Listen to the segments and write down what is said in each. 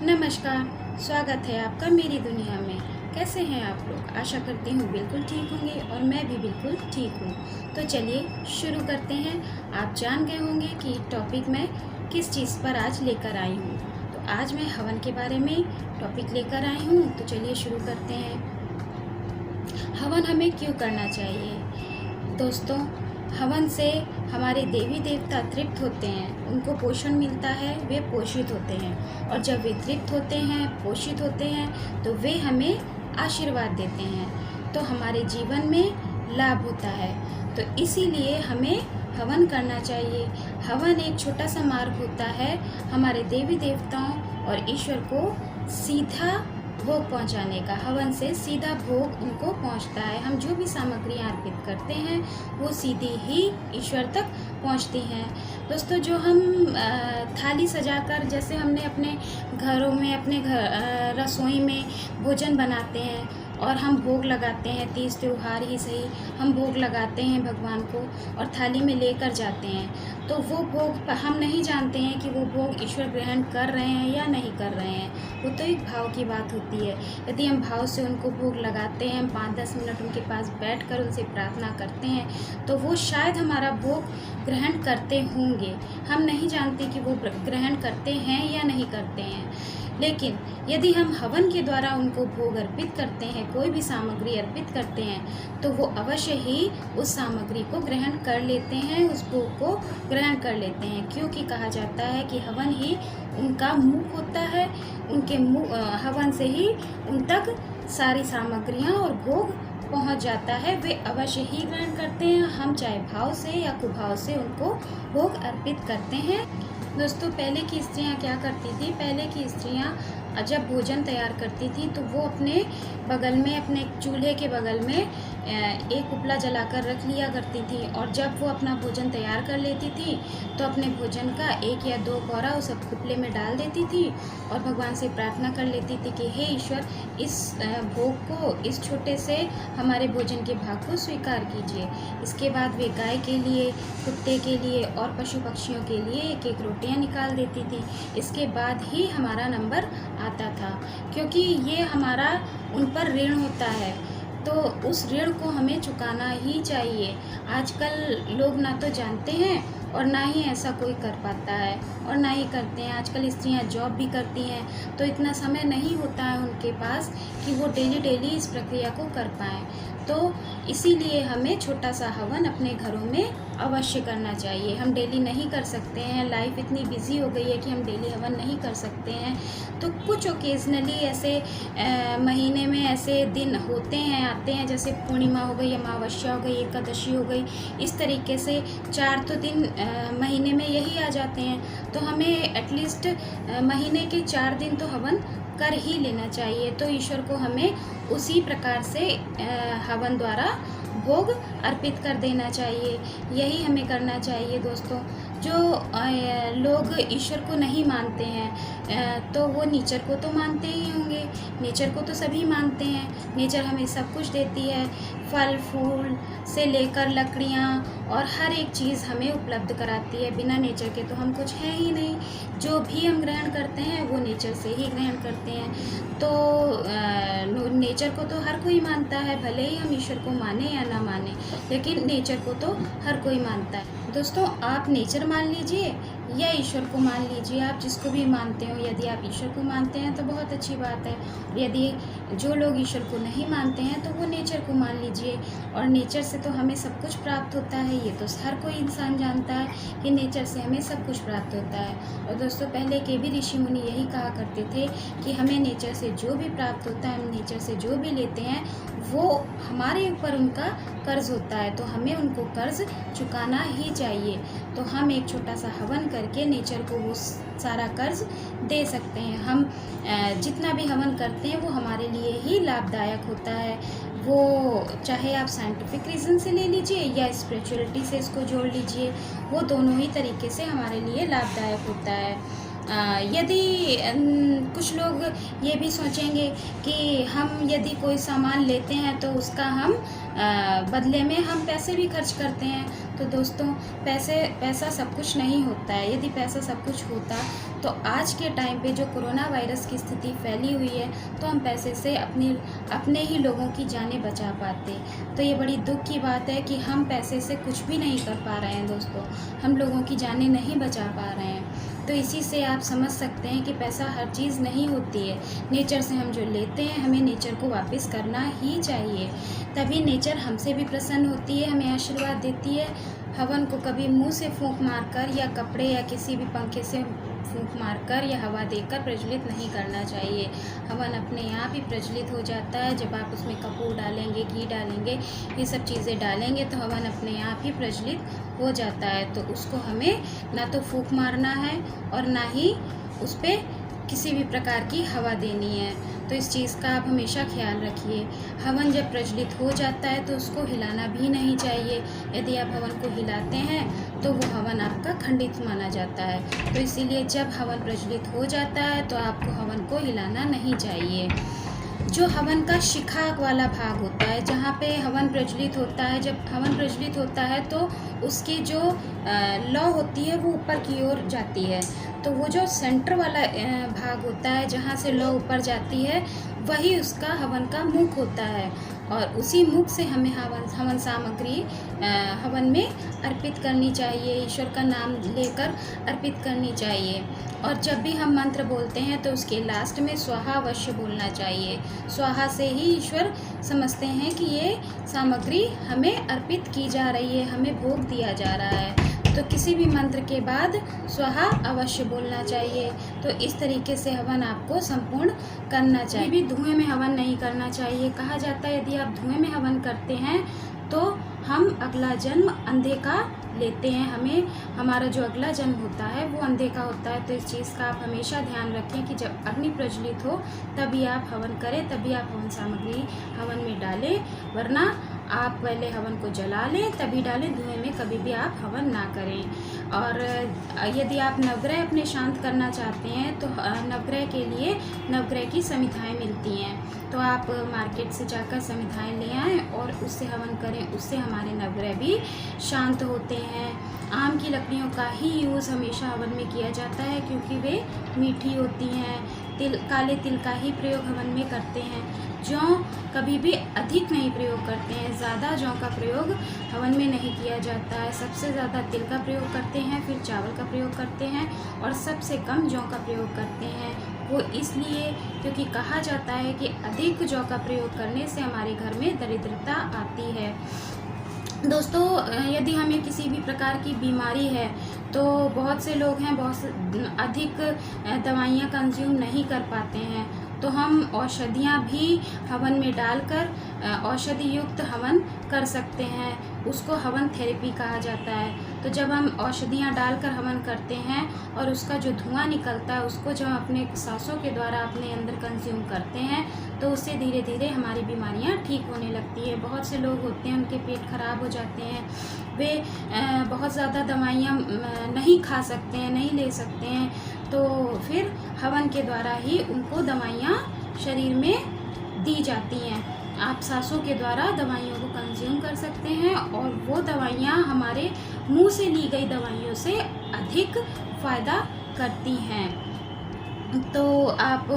नमस्कार, स्वागत है आपका मेरी दुनिया में। कैसे हैं आप लोग? आशा करती हूँ बिल्कुल ठीक होंगे और मैं भी बिल्कुल ठीक हूँ। तो चलिए शुरू करते हैं। आप जान गए होंगे कि टॉपिक मैं किस चीज़ पर आज लेकर आई हूँ। तो आज मैं हवन के बारे में टॉपिक लेकर आई हूँ। तो चलिए शुरू करते हैं। हवन हमें क्यों करना चाहिए? दोस्तों, हवन से हमारे देवी देवता तृप्त होते हैं, उनको पोषण मिलता है, वे पोषित होते हैं और जब वे तृप्त होते हैं, पोषित होते हैं तो वे हमें आशीर्वाद देते हैं, तो हमारे जीवन में लाभ होता है। तो इसीलिए हमें हवन करना चाहिए। हवन एक छोटा सा मार्ग होता है हमारे देवी देवताओं और ईश्वर को सीधा भोग पहुंचाने का। हवन से सीधा भोग उनको पहुंचता है। हम जो भी सामग्रियां अर्पित करते हैं वो सीधी ही ईश्वर तक पहुंचती हैं। दोस्तों, जो हम थाली सजाकर, जैसे हमने अपने घरों में, अपने घर रसोई में भोजन बनाते हैं और हम भोग लगाते हैं, तीज त्योहार ही सही, हम भोग लगाते हैं भगवान को और थाली में लेकर जाते हैं, तो वो भोग हम नहीं जानते हैं कि वो भोग ईश्वर ग्रहण कर रहे हैं या नहीं कर रहे हैं। वो तो एक भाव की बात होती है। यदि हम भाव से उनको भोग लगाते हैं, हम 5-10 मिनट उनके पास बैठकर उनसे प्रार्थना करते हैं, तो वो शायद हमारा भोग ग्रहण करते होंगे। हम नहीं जानते कि वो ग्रहण करते हैं या नहीं करते हैं। लेकिन यदि हम हवन के द्वारा उनको भोग अर्पित करते हैं, कोई भी सामग्री अर्पित करते हैं, तो वो अवश्य ही उस सामग्री को ग्रहण कर लेते हैं, उस भोग को ग्रहण कर लेते हैं। क्योंकि कहा जाता है कि हवन ही उनका मुख होता है, उनके हवन से ही उन तक सारी सामग्रियां और भोग पहुंच जाता है। वे अवश्य ही ग्रहण करते हैं, हम चाहे भाव से या कुभाव से उनको भोग अर्पित करते हैं। दोस्तों, पहले की स्त्रियां क्या करती थी? पहले की स्त्रियां जब भोजन तैयार करती थी तो वो अपने बगल में, अपने चूल्हे के बगल में एक उपला जलाकर रख लिया करती थी और जब वो अपना भोजन तैयार कर लेती थी तो अपने भोजन का 1 या 2 कौरा उस उपले में डाल देती थी और भगवान से प्रार्थना कर लेती थी कि हे ईश्वर, इस भोग को, इस छोटे से हमारे भोजन के भाग को स्वीकार कीजिए। इसके बाद वे गाय के लिए, कुत्ते के लिए और पशु पक्षियों के लिए 1-1 रोटियां निकाल देती थी। इसके बाद ही हमारा नंबर आता था, क्योंकि ये हमारा उन पर ऋण होता है, तो उस ऋण को हमें चुकाना ही चाहिए। आजकल लोग ना तो जानते हैं और ना ही ऐसा कोई कर पाता है और ना ही करते हैं। आजकल स्त्रियां जॉब भी करती हैं तो इतना समय नहीं होता है उनके पास कि वो डेली इस प्रक्रिया को कर पाएँ। तो इसीलिए हमें छोटा सा हवन अपने घरों में अवश्य करना चाहिए। हम डेली नहीं कर सकते हैं, लाइफ इतनी बिजी हो गई है कि हम डेली हवन नहीं कर सकते हैं, तो कुछ ओकेजनली ऐसे महीने में ऐसे दिन होते हैं, आते हैं, जैसे पूर्णिमा हो गई, अमावस्या हो गई, एकादशी हो गई, इस तरीके से 4 तो दिन महीने में यही आ जाते हैं। तो हमें एटलीस्ट महीने के 4 दिन तो हवन कर ही लेना चाहिए। तो ईश्वर को हमें उसी प्रकार से हवन द्वारा भोग अर्पित कर देना चाहिए। यही हमें करना चाहिए। दोस्तों, जो लोग ईश्वर को नहीं मानते हैं तो वो नेचर को तो मानते ही होंगे। नेचर को तो सभी मानते हैं। नेचर हमें सब कुछ देती है, फल फूल से लेकर लकड़ियाँ और हर एक चीज़ हमें उपलब्ध कराती है। बिना नेचर के तो हम कुछ हैं ही नहीं। जो भी हम ग्रहण करते हैं वो नेचर से ही ग्रहण करते हैं। तो नेचर को तो हर कोई मानता है, भले ही हम ईश्वर को माने या ना माने, लेकिन नेचर को तो हर कोई मानता है। दोस्तों, आप नेचर मान लीजिए या ईश्वर को मान लीजिए, आप जिसको भी मानते हो। यदि आप ईश्वर को मानते हैं तो बहुत अच्छी बात है, यदि जो लोग ईश्वर को नहीं मानते हैं तो वो नेचर को मान लीजिए। और नेचर से तो हमें सब कुछ प्राप्त होता है, ये तो हर कोई इंसान जानता है कि नेचर से हमें सब कुछ प्राप्त होता है। और दोस्तों, पहले के भी ऋषि मुनि यही कहा करते थे कि हमें नेचर से जो भी प्राप्त होता है, हम नेचर से जो भी लेते हैं, वो हमारे ऊपर उनका कर्ज होता है, तो हमें उनको कर्ज चुकाना ही चाहिए। तो हम एक छोटा सा हवन करके नेचर को वो सारा कर्ज दे सकते हैं। हम जितना भी हवन करते हैं वो हमारे लिए ही लाभदायक होता है। वो चाहे आप साइंटिफिक रीज़न से ले लीजिए या स्पिरिचुअलिटी से इसको जोड़ लीजिए, वो दोनों ही तरीके से हमारे लिए लाभदायक होता है। यदि कुछ लोग ये भी सोचेंगे कि हम यदि कोई सामान लेते हैं तो उसका हम बदले में हम पैसे भी खर्च करते हैं। तो दोस्तों, पैसा सब कुछ नहीं होता है। यदि पैसा सब कुछ होता तो आज के टाइम पे जो कोरोना वायरस की स्थिति फैली हुई है तो हम पैसे से अपने ही लोगों की जानें बचा पाते। तो ये बड़ी दुख की बात है कि हम पैसे से कुछ भी नहीं कर पा रहे हैं दोस्तों, हम लोगों की जानें नहीं बचा पा रहे हैं। तो इसी से आप समझ सकते हैं कि पैसा हर चीज़ नहीं होती है। नेचर से हम जो लेते हैं हमें नेचर को वापस करना ही चाहिए, तभी नेचर हमसे भी प्रसन्न होती है, हमें आशीर्वाद देती है। हवन को कभी मुंह से फूंक मारकर या कपड़े या किसी भी पंखे से फूंक मारकर या हवा देकर प्रज्वलित नहीं करना चाहिए। हवन अपने आप ही प्रज्वलित हो जाता है। जब आप उसमें कपूर डालेंगे, घी डालेंगे, ये सब चीज़ें डालेंगे तो हवन अपने आप ही प्रज्वलित हो जाता है। तो उसको हमें ना तो फूंक मारना है और ना ही उस पर किसी भी प्रकार की हवा देनी है। तो इस चीज़ का आप हमेशा ख्याल रखिए। हवन जब प्रज्वलित हो जाता है तो उसको हिलाना भी नहीं चाहिए। यदि आप हवन को हिलाते हैं तो वो हवन आपका खंडित माना जाता है। तो इसीलिए जब हवन प्रज्वलित हो जाता है तो आपको हवन को हिलाना नहीं चाहिए। जो हवन का शिखा वाला भाग होता है, जहाँ पे हवन प्रज्वलित होता है, जब हवन प्रज्वलित होता है तो उसकी जो लौ होती है वो ऊपर की ओर जाती है। तो वो जो सेंटर वाला भाग होता है जहाँ से लौ ऊपर जाती है वही उसका हवन का मुख होता है, और उसी मुख से हमें हवन सामग्री हवन में अर्पित करनी चाहिए। ईश्वर का नाम लेकर अर्पित करनी चाहिए। और जब भी हम मंत्र बोलते हैं तो उसके लास्ट में स्वाहा अवश्य बोलना चाहिए। स्वाहा से ही ईश्वर समझते हैं कि ये सामग्री हमें अर्पित की जा रही है, हमें भोग दिया जा रहा है। तो किसी भी मंत्र के बाद स्वाहा अवश्य बोलना चाहिए। तो इस तरीके से हवन आपको संपूर्ण करना चाहिए। भी धुएं में हवन नहीं करना चाहिए। कहा जाता है यदि आप धुएं में हवन करते हैं तो हम अगला जन्म अंधे का लेते हैं, हमारा जो अगला जन्म होता है वो अंधे का होता है। तो इस चीज़ का आप हमेशा ध्यान रखें कि जब अग्नि प्रज्वलित हो तभी आप हवन करें, तभी आप हवन सामग्री हवन में डालें, वरना आप पहले हवन को जला लें तभी डालें। धुएं में कभी भी आप हवन ना करें। और यदि आप नवग्रह अपने शांत करना चाहते हैं तो नवग्रह के लिए नवग्रह की समिधाएँ मिलती हैं, तो आप मार्केट से जाकर समिधाएँ ले आएँ और उससे हवन करें। उससे हमारे नवग्रह भी शांत होते हैं। आम की लकड़ियों का ही यूज़ हमेशा हवन में किया जाता है क्योंकि वे मीठी होती हैं। काले तिल का ही प्रयोग हवन में करते हैं। जौ कभी भी अधिक नहीं प्रयोग करते हैं, ज़्यादा जौ का प्रयोग हवन में नहीं किया जाता है। सबसे ज़्यादा तिल का प्रयोग करते हैं, फिर चावल का प्रयोग करते हैं और सबसे कम जौ का प्रयोग करते हैं। वो इसलिए क्योंकि कहा जाता है कि अधिक जौ का प्रयोग करने से हमारे घर में दरिद्रता आती है। दोस्तों, यदि हमें किसी भी प्रकार की बीमारी है तो बहुत से लोग हैं बहुत अधिक दवाइयाँ कंज्यूम नहीं कर पाते हैं, तो हम औषधियाँ भी हवन में डालकर औषधि युक्त हवन कर सकते हैं। उसको हवन थेरेपी कहा जाता है। तो जब हम औषधियाँ डालकर हवन करते हैं और उसका जो धुआं निकलता है उसको जब हम अपने सांसों के द्वारा अपने अंदर कंज्यूम करते हैं तो उससे धीरे धीरे हमारी बीमारियाँ ठीक होने लगती है। बहुत से लोग होते हैं उनके पेट खराब हो जाते हैं, वे बहुत ज़्यादा दवाइयाँ नहीं खा सकते हैं, नहीं ले सकते हैं, तो फिर हवन के द्वारा ही उनको दवाइयाँ शरीर में दी जाती हैं। आप सांसों के द्वारा दवाइयों को कंज्यूम कर सकते हैं और वो दवाइयाँ हमारे मुंह से ली गई दवाइयों से अधिक फ़ायदा करती हैं। तो आप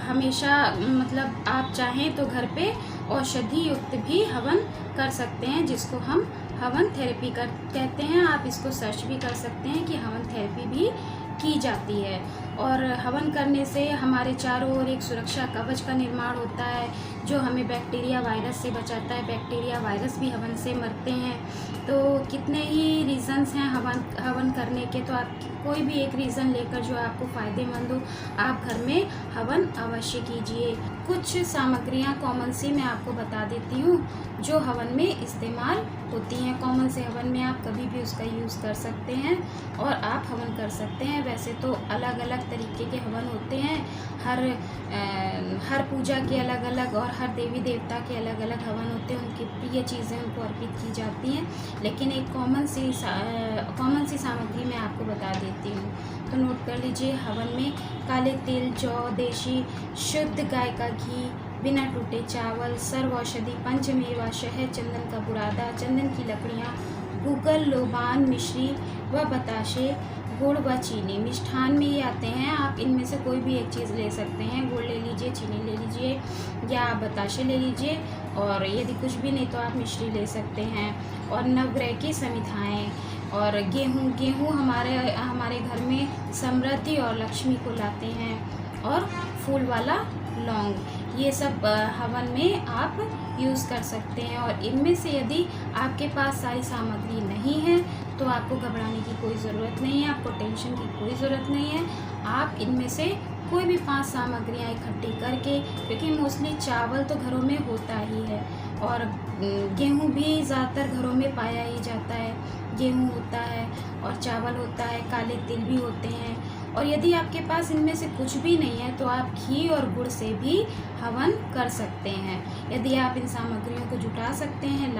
हमेशा मतलब आप चाहें तो घर पे औषधि युक्त भी हवन कर सकते हैं, जिसको हम हवन थेरेपी कहते हैं। आप इसको सर्च भी कर सकते हैं कि हवन थेरेपी भी की जाती है। और हवन करने से हमारे चारों ओर एक सुरक्षा कवच का निर्माण होता है जो हमें बैक्टीरिया वायरस से बचाता है। बैक्टीरिया वायरस भी हवन से मरते हैं। तो कितने ही रीज़न्स हैं हवन करने के, तो आप कोई भी एक रीज़न लेकर जो आपको फ़ायदेमंद हो आप घर में हवन अवश्य कीजिए। कुछ सामग्रियां कॉमन सी मैं आपको बता देती हूँ जो हवन में इस्तेमाल होती हैं। कॉमन से हवन में आप कभी भी उसका यूज़ कर सकते हैं और आप हवन कर सकते हैं। वैसे तो अलग अलग तरीके के हवन होते हैं। हर पूजा के अलग अलग और हर देवी देवता के अलग अलग हवन होते हैं, उनकी प्रिय चीज़ें उनको अर्पित की जाती हैं। लेकिन एक कॉमन सी सामग्री मैं आपको बता देती हूँ, तो नोट कर लीजिए। हवन में काले तिल, जौ, देशी शुद्ध गाय का घी, बिना टूटे चावल, सर्व औषधि, पंचमेवा, शहद, चंदन का बुरादा, चंदन की लकड़ियाँ, गूगल, लोबान, मिश्री व बताशे, गुड़ व चीनी। मिष्ठान में ही आते हैं, आप इनमें से कोई भी एक चीज़ ले सकते हैं। गुड़ ले लीजिए, चीनी ले लीजिए या आप बताशे ले लीजिए, और यदि कुछ भी नहीं तो आप मिश्री ले सकते हैं। और नवग्रह की समिधाएँ और गेहूँ हमारे घर में समृद्धि और लक्ष्मी को लाते हैं। और फूल वाला लौंग, ये सब हवन में आप यूज़ कर सकते हैं। और इनमें से यदि आपके पास सारी सामग्री नहीं है तो आपको घबराने की कोई ज़रूरत नहीं है, आपको टेंशन की कोई ज़रूरत नहीं है। आप इनमें से कोई भी 5 सामग्रियाँ इकट्ठी करके, क्योंकि मोस्टली चावल तो घरों में होता ही है और गेहूँ भी ज़्यादातर घरों में पाया ही जाता है। गेहूँ होता है और चावल होता है, काले तिल भी होते हैं। और यदि आपके पास इनमें से कुछ भी नहीं है तो आप घी और गुड़ से भी हवन कर सकते हैं। यदि आप इन सामग्रियों को जुटा सकते हैं,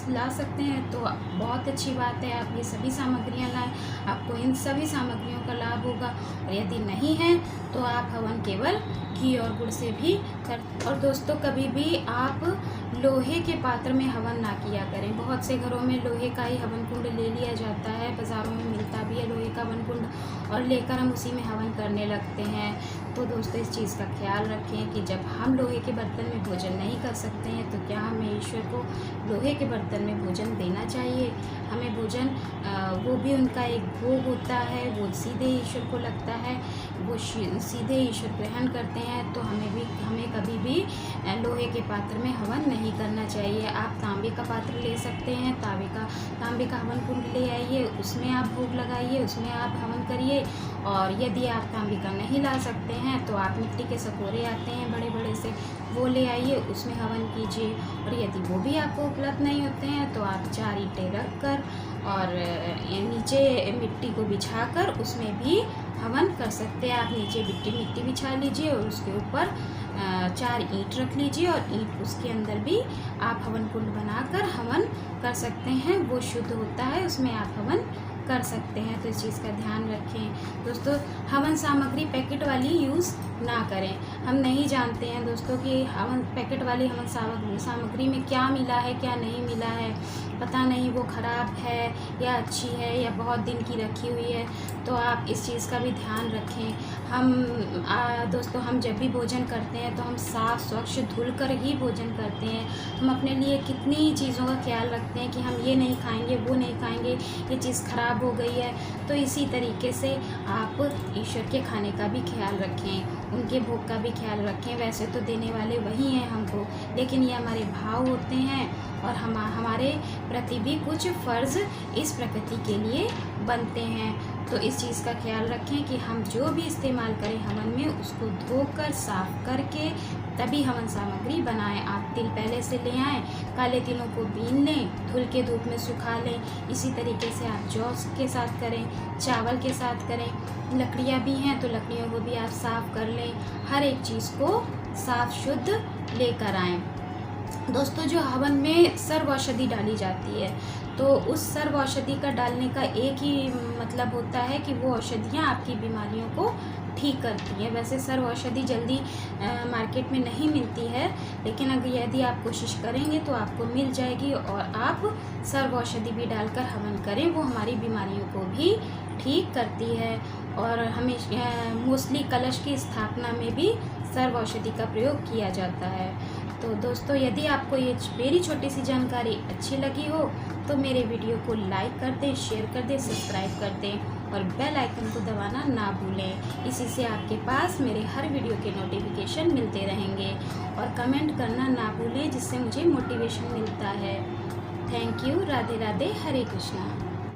ला सकते हैं तो बहुत अच्छी बात है, आप ये सभी सामग्रियां लाएं, आपको इन सभी सामग्रियों का लाभ होगा। और यदि नहीं है तो आप हवन केवल घी और गुड़ से भी कर। और दोस्तों, कभी भी आप लोहे के पात्र में हवन ना किया करें। बहुत से घरों में लोहे का ही हवन कुंड ले लिया जाता है, बाज़ारों में मिलता भी है लोहे का हवन कुंड, और लेकर हम उसी में हवन करने लगते हैं। तो दोस्तों, इस चीज़ का ख्याल रखें कि जब हम लोहे के बर्तन में भोजन नहीं कर सकते हैं तो क्या हमें ईश्वर को लोहे के बर्तन में भोजन देना चाहिए। हमें भोजन वो भी उनका एक भोग होता है, वो सीधे ईश्वर को लगता है, वो सीधे ईश्वर ग्रहण करते हैं। तो हमें कभी भी लोहे के पात्र में हवन नहीं करना चाहिए। आप तांबे का पात्र ले सकते हैं, तांबे का हवन कुंड ले आइए, उसमें आप भोग लगाइए, उसमें आप हवन करिए। और यदि आप तांबे का नहीं ला सकते हैं तो आप मिट्टी के सकोरे आते हैं बड़े बड़े से, वो ले आइए, उसमें हवन कीजिए। और यदि वो भी आपको उपलब्ध नहीं होते हैं तो आप 4 ईंटें रख कर और नीचे मिट्टी को बिछाकर उसमें भी हवन कर सकते हैं। आप नीचे मिट्टी बिछा लीजिए और उसके ऊपर 4 ईंट रख लीजिए और ईंट उसके अंदर भी आप हवन कुंड बनाकर हवन कर सकते हैं। वो शुद्ध होता है, उसमें आप हवन कर सकते हैं। तो इस चीज़ का ध्यान रखें। दोस्तों, हवन सामग्री पैकेट वाली यूज़ ना करें। हम नहीं जानते हैं दोस्तों कि पैकेट वाली हवन सामग्री में क्या मिला है, क्या नहीं मिला है, पता नहीं वो ख़राब है या अच्छी है या बहुत दिन की रखी हुई है। तो आप इस चीज़ का भी ध्यान रखें। दोस्तों, हम जब भी भोजन करते हैं तो हम साफ़ स्वच्छ धुल कर ही भोजन करते हैं। हम अपने लिए कितनी चीज़ों का ख्याल रखते हैं कि हम ये नहीं खाएंगे, वो नहीं खाएंगे, ये चीज़ ख़राब हो गई है। तो इसी तरीके से आप ईश्वर के खाने का भी ख्याल रखें, उनके भोग का भी ख्याल रखें। वैसे तो देने वाले वही हैं हमको, लेकिन ये हमारे भाव होते हैं और हमारे प्रति भी कुछ फ़र्ज़ इस प्रकृति के लिए बनते हैं। तो इस चीज़ का ख्याल रखें कि हम जो भी इस्तेमाल करें हवन में उसको धोकर साफ़ करके तभी हवन सामग्री बनाएं। आप तिल पहले से ले आएँ, काले तिलों को बीन लें, धुल के धूप में सुखा लें। इसी तरीके से आप जौ के साथ करें, चावल के साथ करें। लकड़ियाँ भी हैं तो लकड़ियों को भी आप साफ़ कर लें। हर एक चीज़ को साफ़ शुद्ध लेकर आएँ। दोस्तों, जो हवन में सर्व औषधि डाली जाती है तो उस सर्व औषधि का डालने का एक ही मतलब होता है कि वो औषधियाँ आपकी बीमारियों को ठीक करती हैं। वैसे सर्व औषधि जल्दी मार्केट में नहीं मिलती है, लेकिन अगर यदि आप कोशिश करेंगे तो आपको मिल जाएगी और आप सर्व औषधि भी डालकर हवन करें, वो हमारी बीमारियों को भी ठीक करती है। और हमें मोस्टली कलश की स्थापना में भी सर्व औषधि का प्रयोग किया जाता है। तो दोस्तों, यदि आपको ये मेरी छोटी सी जानकारी अच्छी लगी हो तो मेरे वीडियो को लाइक कर दें, शेयर कर दें, सब्सक्राइब कर दें और बेल आइकन को दबाना ना भूलें। इसी से आपके पास मेरे हर वीडियो के नोटिफिकेशन मिलते रहेंगे। और कमेंट करना ना भूलें, जिससे मुझे मोटिवेशन मिलता है। Thank you. Radhe Radhe, Hare Krishna.